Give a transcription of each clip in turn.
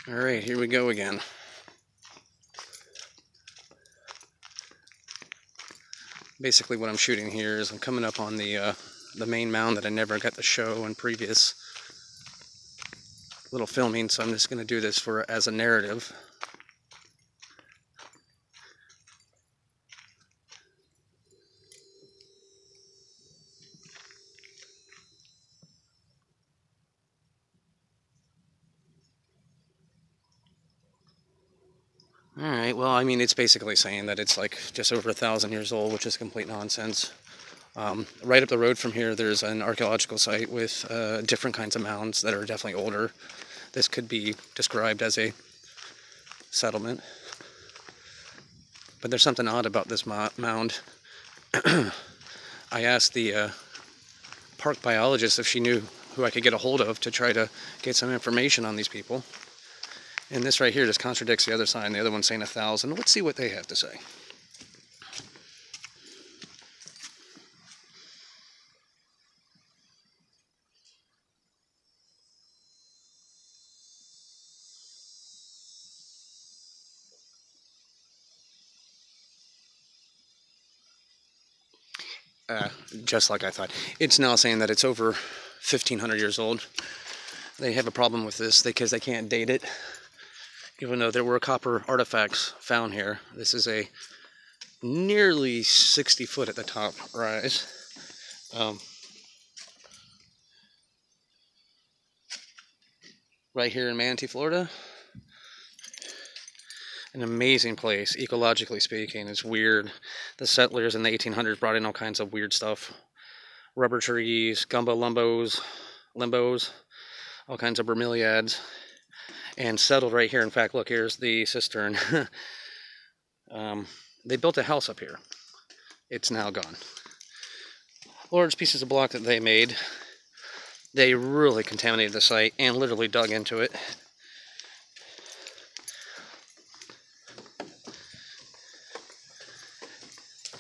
Alright, here we go again. Basically what I'm shooting here is I'm coming up on the main mound that I never got to show in previous little filming, so I'm just going to do this as a narrative. Alright, well, I mean, it's basically saying that it's like just over 1,000 years old, which is complete nonsense. Right up the road from here, there's an archaeological site with different kinds of mounds that are definitely older. This could be described as a settlement. But there's something odd about this mound. I asked the park biologist if she knew who I could get a hold of to try to get some information on these people. And this right here just contradicts the other sign. The other one's saying 1,000. Let's see what they have to say. Just like I thought. It's now saying that it's over 1,500 years old. They have a problem with this because they can't date it, even though there were copper artifacts found here. This is a nearly 60 foot at the top rise. Right here in Manatee, Florida. An amazing place, ecologically speaking. It's weird. The settlers in the 1800s brought in all kinds of weird stuff. Rubber trees, gumbo limbos, all kinds of bromeliads, and settled right here. In fact, look, here's the cistern. They built a house up here. It's now gone. Large pieces of block that they made. They really contaminated the site and literally dug into it.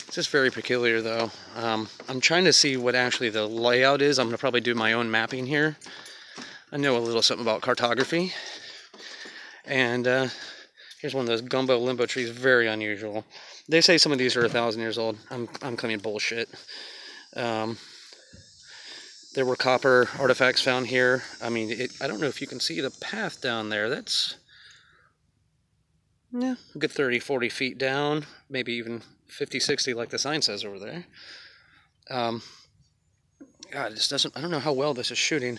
It's just very peculiar, though. I'm trying to see what actually the layout is. I'm going to probably do my own mapping here. I know a little something about cartography. And here's one of those gumbo limbo trees, very unusual. They say some of these are 1,000 years old. I'm claiming bullshit. There were copper artifacts found here. I mean, I don't know if you can see the path down there. That's, yeah, a good 30, 40 feet down, maybe even 50, 60 like the sign says over there. God, it just doesn't, I don't know how well this is shooting.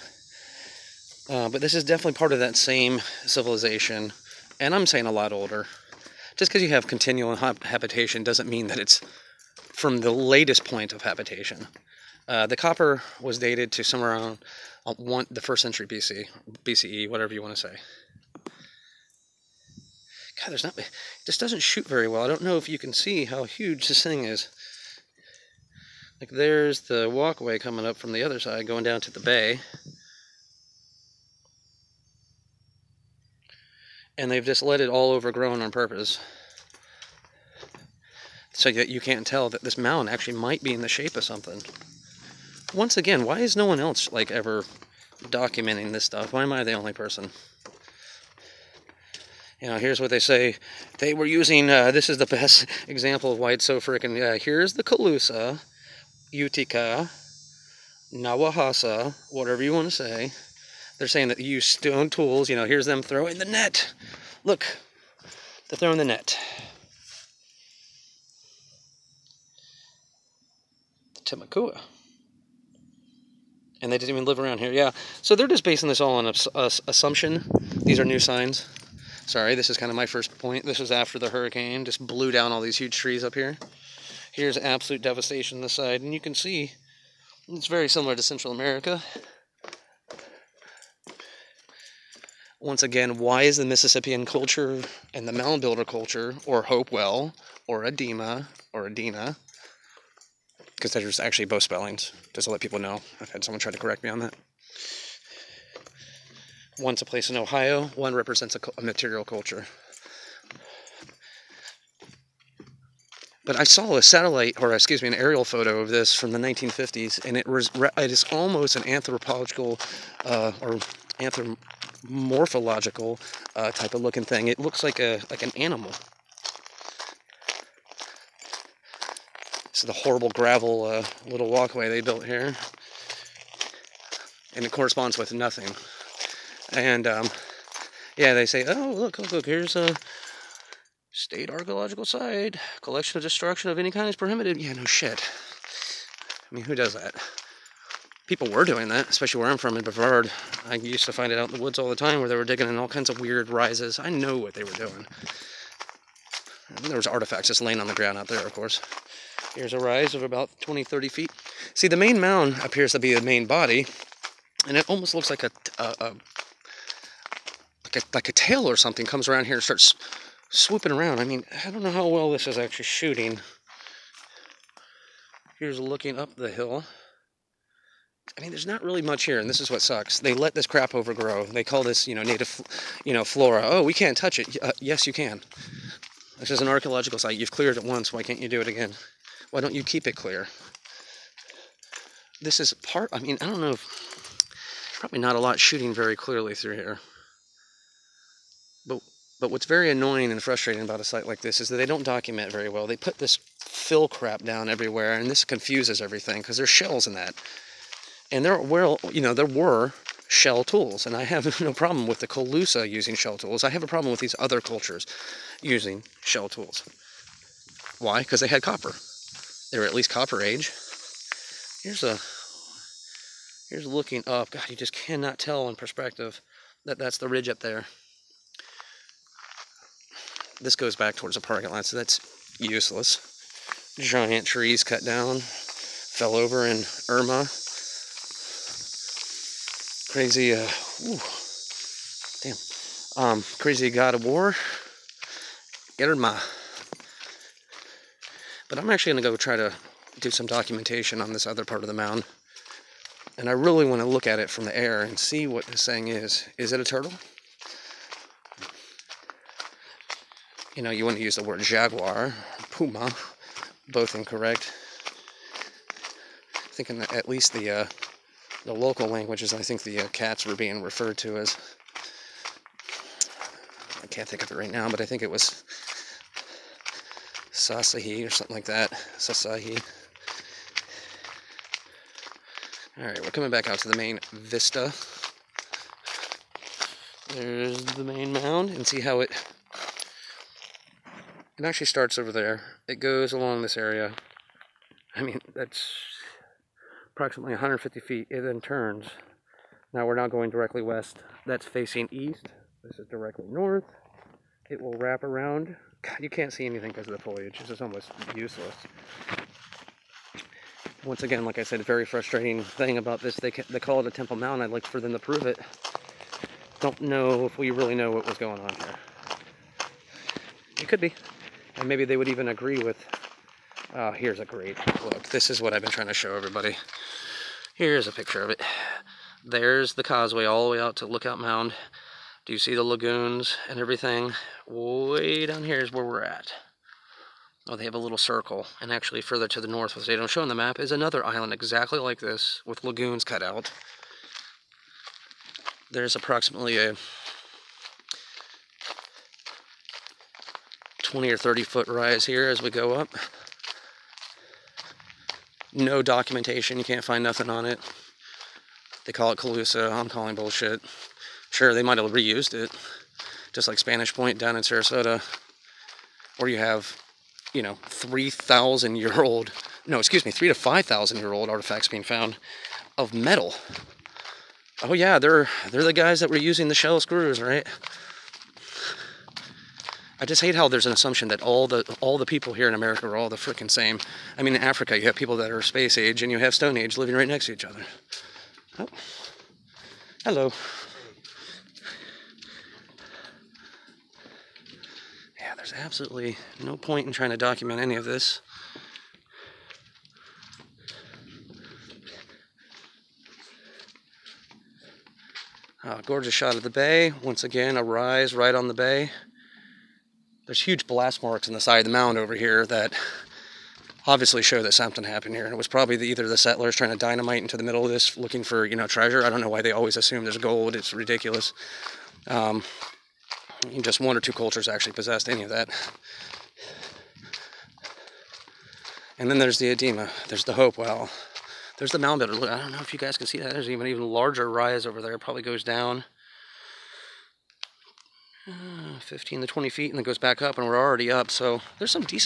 But this is definitely part of that same civilization, and I'm saying a lot older. Just because you have continual habitation doesn't mean that it's from the latest point of habitation. The copper was dated to somewhere around the 1st century BCE, whatever you want to say. God, it just doesn't shoot very well. I don't know if you can see how huge this thing is. Like, there's the walkway coming up from the other side, going down to the bay. And they've just let it all overgrown on purpose. So that you can't tell that this mound actually might be in the shape of something. Once again, why is no one else, like, ever documenting this stuff? Why am I the only person? You know, here's what they say. They were using, this is the best example of why it's so freaking, here's the Calusa, Utica, Nawahasa, whatever you want to say. They're saying that you use stone tools. You know, here's them throwing the net. Look, they're throwing the net. The Timucua. And they didn't even live around here. Yeah, so they're just basing this all on assumption. These are new signs. Sorry, this is kind of my first point. This was after the hurricane. Just blew down all these huge trees up here. Here's absolute devastation on this side. And you can see it's very similar to Central America. Once again, why is the Mississippian culture and the mound builder culture, or Hopewell, or Edema, or Adena, because there's actually both spellings, just to let people know. I've had someone try to correct me on that. One's a place in Ohio, one represents a material culture. But I saw a satellite, or excuse me, an aerial photo of this from the 1950s, and it is almost an anthropological, or morphological type of looking thing. It looks like an animal. This is the horrible gravel little walkway they built here, and it corresponds with nothing. And yeah, they say, oh, look, here's a state archaeological site. Collection of destruction of any kind is prohibited. Yeah, no shit. I mean, who does that? People were doing that, especially where I'm from in Brevard. I used to find it out in the woods all the time where they were digging in all kinds of weird rises. I know what they were doing. And there was artifacts just laying on the ground out there, of course. Here's a rise of about 20, 30 feet. See, the main mound appears to be the main body, and it almost looks like a tail or something comes around here and starts swooping around. I mean, I don't know how well this is actually shooting. Here's looking up the hill. I mean, there's not really much here, and this is what sucks. They let this crap overgrow. They call this, native, flora. Oh, we can't touch it. Yes, you can. This is an archaeological site. You've cleared it once. Why can't you do it again? Why don't you keep it clear? This is I mean, I don't know probably not a lot shooting very clearly through here. But what's very annoying and frustrating about a site like this is that they don't document very well. They put this fill crap down everywhere, and this confuses everything because there's shells in that. And there were shell tools, and I have no problem with the Calusa using shell tools. I have a problem with these other cultures using shell tools. Why? Because they had copper. They were at least Copper Age. Here's looking up. God, you just cannot tell in perspective that that's the ridge up there. This goes back towards the parking lot, so that's useless. Giant trees cut down, fell over in Irma. Crazy, crazy god of war, Irma. But I'm actually going to go try to do some documentation on this other part of the mound. And I really want to look at it from the air and see what this thing is. Is it a turtle? You want to use the word jaguar, puma, both incorrect. Thinking that at least the local languages, I think the cats were being referred to as, I can't think of it right now, but I think it was Sasahi or something like that. Sasahi. Alright, we're coming back out to the main vista. There's the main mound, and see how it actually starts over there. It goes along this area. I mean, that's approximately 150 feet. It then turns. Now we're not going directly west. That's facing east. This is directly north. It will wrap around. God, you can't see anything because of the foliage. This is almost useless. Once again, like I said, a very frustrating thing about this. They call it a temple mound. I'd like for them to prove it. Don't know if we really know what was going on here. It could be. And maybe they would even agree with... Oh, here's a great look. This is what I've been trying to show everybody. Here's a picture of it. There's the causeway all the way out to Lookout Mound. Do you see the lagoons and everything? Way down here is where we're at. Oh, they have a little circle. And actually further to the north, which they don't show on the map, is another island exactly like this with lagoons cut out. There's approximately a 20 or 30 foot rise here as we go up. No documentation, you can't find nothing on it. They call it Calusa, I'm calling bullshit. Sure, they might have reused it, just like Spanish Point down in Sarasota, or you have, 3,000-year-old, no, excuse me, 3,000 to 5,000-year-old artifacts being found of metal. Oh yeah, they're the guys that were using the shell screws, right? I just hate how there's an assumption that all the people here in America are all the frickin' same. I mean, in Africa, you have people that are space age, and you have Stone Age living right next to each other. Oh, hello. Yeah, there's absolutely no point in trying to document any of this. Gorgeous shot of the bay. Once again, a rise right on the bay. There's huge blast marks on the side of the mound over here that obviously show that something happened here. It was probably either the settlers trying to dynamite into the middle of this, looking for, you know, treasure. I don't know why they always assume there's gold. It's ridiculous. Just one or two cultures actually possessed any of that. And then there's the edema. There's the Hope Well. There's the mound builder. I don't know if you guys can see that. There's even larger rise over there. It probably goes down 15 to 20 feet and then goes back up, and we're already up. So there's some decent